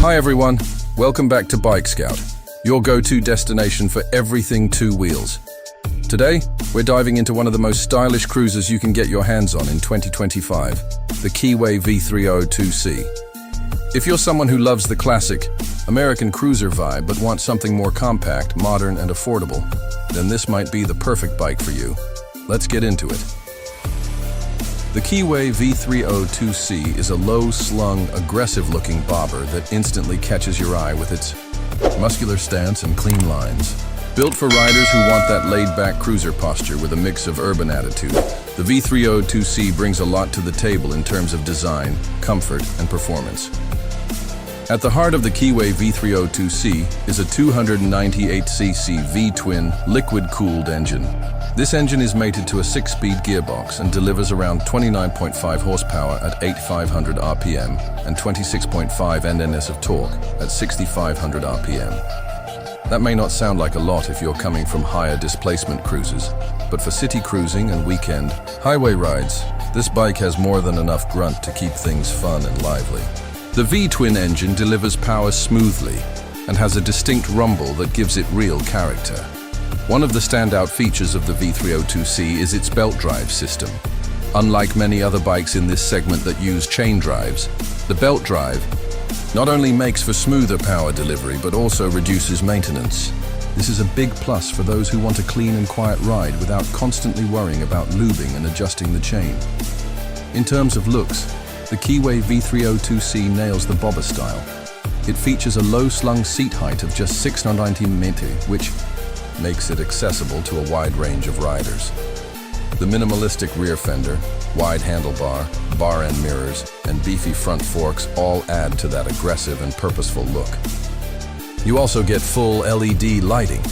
Hi everyone, welcome back to Bike Scout, your go-to destination for everything two wheels. Today, we're diving into one of the most stylish cruisers you can get your hands on in 2025, the Keeway V302C. If you're someone who loves the classic American cruiser vibe but wants something more compact, modern, and affordable, then this might be the perfect bike for you. Let's get into it. The Keeway V302C is a low-slung, aggressive-looking bobber that instantly catches your eye with its muscular stance and clean lines. Built for riders who want that laid-back cruiser posture with a mix of urban attitude, the V302C brings a lot to the table in terms of design, comfort, and performance. At the heart of the Keeway V302C is a 298cc V-twin liquid-cooled engine. This engine is mated to a 6-speed gearbox and delivers around 29.5 horsepower at 8,500 RPM and 26.5 Nm of torque at 6,500 RPM. That may not sound like a lot if you're coming from higher displacement cruises, but for city cruising and weekend highway rides, this bike has more than enough grunt to keep things fun and lively. The V-twin engine delivers power smoothly and has a distinct rumble that gives it real character. One of the standout features of the V302C is its belt drive system. Unlike many other bikes in this segment that use chain drives, the belt drive not only makes for smoother power delivery but also reduces maintenance. This is a big plus for those who want a clean and quiet ride without constantly worrying about lubing and adjusting the chain. In terms of looks, the Keeway V302C nails the bobber style. It features a low-slung seat height of just 690 mm, which makes it accessible to a wide range of riders. The minimalistic rear fender, wide handlebar, bar end mirrors, and beefy front forks all add to that aggressive and purposeful look. You also get full LED lighting,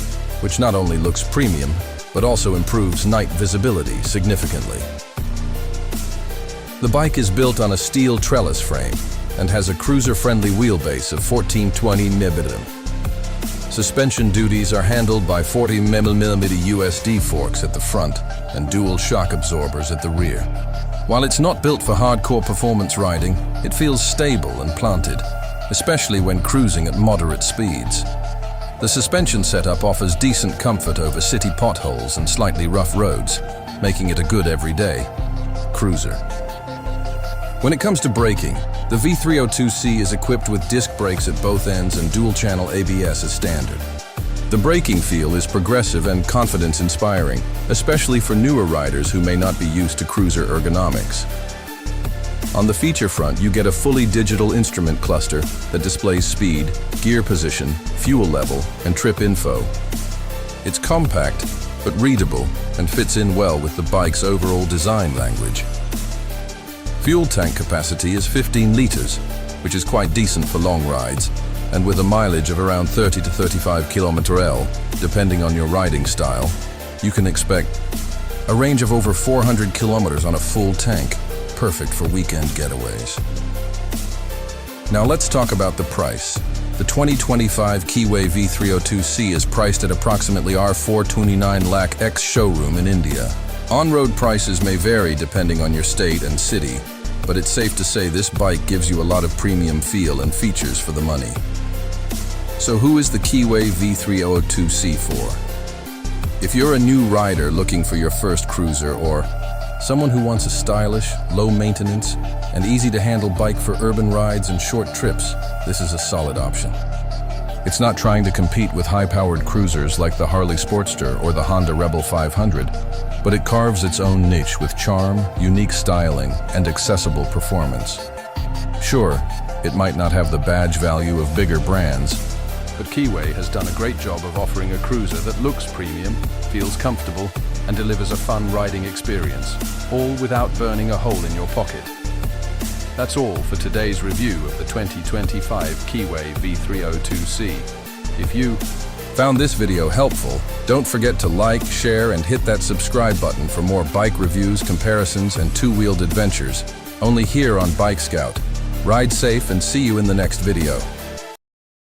which not only looks premium, but also improves night visibility significantly. The bike is built on a steel trellis frame and has a cruiser-friendly wheelbase of 1420 mm. Suspension duties are handled by 40mm USD forks at the front and dual shock absorbers at the rear. While it's not built for hardcore performance riding, it feels stable and planted, especially when cruising at moderate speeds. The suspension setup offers decent comfort over city potholes and slightly rough roads, making it a good everyday cruiser. When it comes to braking, the V302C is equipped with disc brakes at both ends and dual-channel ABS as standard. The braking feel is progressive and confidence-inspiring, especially for newer riders who may not be used to cruiser ergonomics. On the feature front, you get a fully digital instrument cluster that displays speed, gear position, fuel level, and trip info. It's compact, but readable, and fits in well with the bike's overall design language. Fuel tank capacity is 15 liters, which is quite decent for long rides, and with a mileage of around 30 to 35 km/h, depending on your riding style, you can expect a range of over 400 kilometers on a full tank, perfect for weekend getaways. Now let's talk about the price. The 2025 Keeway V302C is priced at approximately R429 Lakh ex-showroom in India. On-road prices may vary depending on your state and city, but it's safe to say this bike gives you a lot of premium feel and features for the money. So who is the Keeway V302C for? If you're a new rider looking for your first cruiser or someone who wants a stylish, low-maintenance, and easy-to-handle bike for urban rides and short trips, this is a solid option. It's not trying to compete with high-powered cruisers like the Harley Sportster or the Honda Rebel 500, but it carves its own niche with charm, unique styling, and accessible performance. Sure, it might not have the badge value of bigger brands, but Keeway has done a great job of offering a cruiser that looks premium, feels comfortable, and delivers a fun riding experience, all without burning a hole in your pocket. That's all for today's review of the 2025 Keeway V302C. If you found this video helpful, don't forget to like, share, and hit that subscribe button for more bike reviews, comparisons, and two-wheeled adventures, only here on Bike Scout. Ride safe and see you in the next video.